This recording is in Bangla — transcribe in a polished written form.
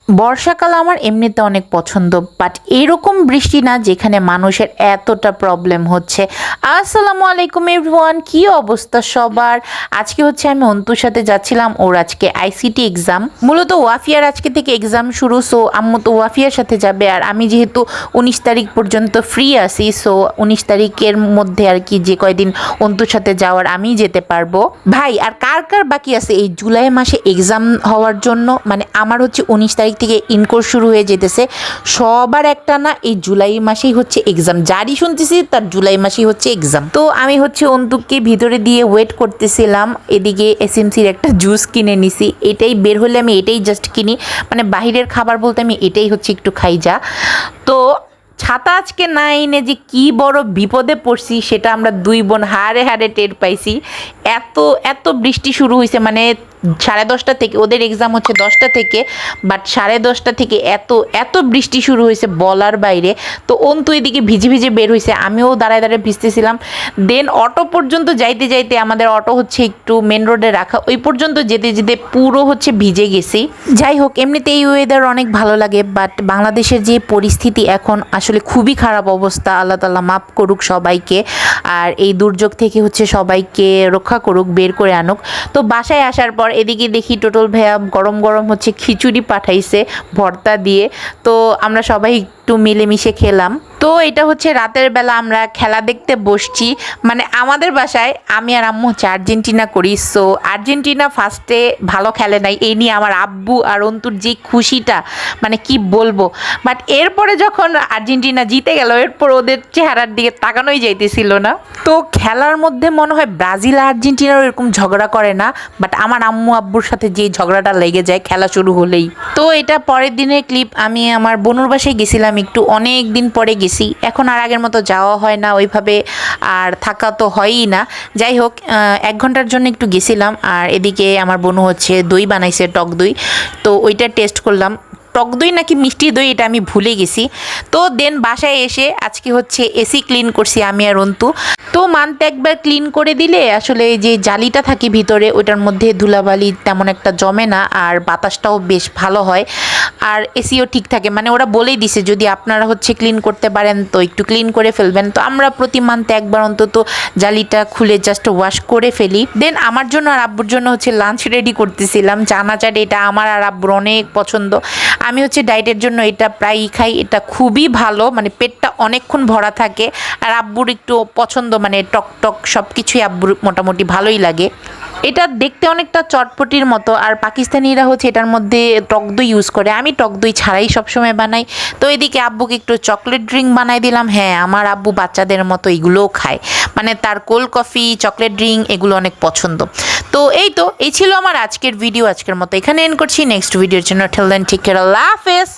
বর্ষাকাল আমার এমনিতে অনেক পছন্দ, বাট এরকম বৃষ্টি না যেখানে মানুষের এতটা প্রবলেম হচ্ছে। আসসালামু আলাইকুম এভরিওয়ান, কি অবস্থা সবার? আজকে হচ্ছে আমি অন্তুর সাথে যাচ্ছিলাম, ওর আজকে আইসিটি এক্সাম। মূলত ওয়াফিয়ার আজকে থেকে এক্সাম শুরু, সো আম্মু তো ওয়াফিয়ার সাথে যাবে, আর আমি যেহেতু 19 তারিখ পর্যন্ত ফ্রি আছি, সো 19 তারিখের মধ্যে আর কি যে কয়দিন অন্তুর সাথে যাওয়ার আমি যেতে পারবো। ভাই, আর কার কার বাকি আছে এই জুলাই মাসে এক্সাম হওয়ার জন্য? মানে আমার হচ্ছে 19 তারিখ থেকে ইনকোর্স শুরু হয়ে যেতেছে, সবার একটা না এই জুলাই মাসেই হচ্ছে এক্সাম। যারই শুনতেছি তার জুলাই মাসেই হচ্ছে এক্সাম। তো আমি হচ্ছে অন্তুককে ভিতরে দিয়ে ওয়েট করতেছিলাম, এদিকে এসএমসির একটা জুস কিনে নিছি। এটাই বের হলে আমি এটাই জাস্ট কিনি, মানে বাহিরের খাবার বলতে আমি এটাই হচ্ছে একটু খাই যা। তো ছাতা আজকে না এনে যে কি বড় বিপদে পড়ছি সেটা আমরা দুই বোন হাড়ে হাড়ে টের পাইছি। এত এত বৃষ্টি শুরু হয়েছে, মানে 10:30 থেকে, ওদের এক্সাম হচ্ছে 10টা থেকে, বাট 10:30 থেকে এত এত বৃষ্টি শুরু হয়েছে বলার বাইরে। তো অন্তু এদিকে ভিজে ভিজে বের হয়েছে, আমিও দাঁড়ায় দাঁড়ায় ভিজতেছিলাম। দেন অটো পর্যন্ত যাইতে যাইতে, আমাদের অটো হচ্ছে একটু মেন রোডে রাখা, ওই পর্যন্ত যেতে যেতে পুরো হচ্ছে ভিজে গেছি। যাই হোক, এমনিতে এই ওয়েদার অনেক ভালো লাগে, বাট বাংলাদেশের যে পরিস্থিতি এখন আসলে খুবই খারাপ অবস্থা। আল্লাহ তাআলা মাফ করুক সবাইকে, আর এই দুর্যোগ থেকে হচ্ছে সবাইকে রক্ষা করুক, বের করে আনুক। তো বাসায় আসার পর এদিকে দেখি টোটল ভাইয়া গরম গরম হচ্ছে খিচুড়ি পাঠাইছে ভর্তা দিয়ে। তো আমরা সবাই একটু মিলেমিশে খেলাম। তো এটা হচ্ছে রাতের বেলা আমরা খেলা দেখতে বসছি, মানে আমাদের বাসায় আমি আর আম্মু হচ্ছে আর্জেন্টিনা করি। সো আর্জেন্টিনা ফার্স্টে ভালো খেলে নাই, এই নিয়ে আমার আব্বু আর অন্তুর যে খুশিটা মানে কি বলবো। বাট এরপরে যখন আর্জেন্টিনা জিতে গেল, এরপর ওদের চেহারার দিকে তাকানোই যাইতেছিল না। তো খেলার মধ্যে মনে হয় ব্রাজিল আর আর্জেন্টিনার এরকম ঝগড়া করে না, বাট আমার আম্মু আব্বুর সাথে যে ঝগড়াটা লেগে যায় খেলা শুরু হলেই। তো এটা পরের দিনের ক্লিপ। আমি আমার বোনুর বাসায় গেছিলাম, একটু অনেক দিন পরে গেছি, এখন আর আগের মতো যাওয়া হয় না ওইভাবে, আর থাকা তো হয়ই না। যাই হোক, 1 ঘন্টার জন্য একটু গেছিলাম। আর এদিকে আমার বোনু হচ্ছে দই বানাইছে, টক দই, তো ওইটা টেস্ট করলাম। টক দই নাকি মিষ্টি দই এটা আমি ভুলে গেছি। তো দেন বাসায় এসে আজকে হচ্ছে এসি ক্লিন করছি আমি আর অন্তু। তো মান্থে একবার ক্লিন করে দিলে আসলে যে জালিটা থাকে ভিতরে ওইটার মধ্যে ধুলাবালি তেমন একটা জমে না, আর বাতাসটাও বেশ ভালো হয়, আর এসিও ঠিক থাকে। মানে ওরা বলেই দিছে যদি আপনারা হচ্ছে ক্লিন করতে পারেন তো একটু ক্লিন করে ফেলবেন। তো আমরা প্রতি মান্থে একবার অন্তত জালিটা খুলে জাস্ট ওয়াশ করে ফেলি। দেন আমার জন্য আর আব্বুর জন্য হচ্ছে লাঞ্চ রেডি করতেছিলাম। চানা চাট, এটা আমার আর আব্বুর অনেক পছন্দ। আমি হচ্ছে ডায়েটের জন্য এটা প্রায়ই খাই, এটা খুবই ভালো, মানে পেটটা অনেকক্ষণ ভরা থাকে। আর আব্বুর একটু পছন্দ, মানে টক টক সব কিছুই আব্বুর মোটামুটি ভালোই লাগে। এটা দেখতে অনেকটা চটপটির মতো, আর পাকিস্তানিরা হচ্ছে এটার মধ্যে টক দই ইউজ করে, আমি টক দই ছাড়াই সবসময় বানাই। তো এদিকে আব্বুকে একটু চকলেট ড্রিঙ্ক বানাই দিলাম। হ্যাঁ, আমার আব্বু বাচ্চাদের মতো এগুলোও খায়, মানে তার কোল্ড কফি, চকলেট ড্রিঙ্ক এগুলো অনেক পছন্দ। তো এই ছিল আমার আজকের ভিডিও। আজকের মতো এখানে এন্ড করছি, নেক্সট ভিডিওর জন্য টিল দেন টেক কেয়ার, আল্লাহ হাফেজ।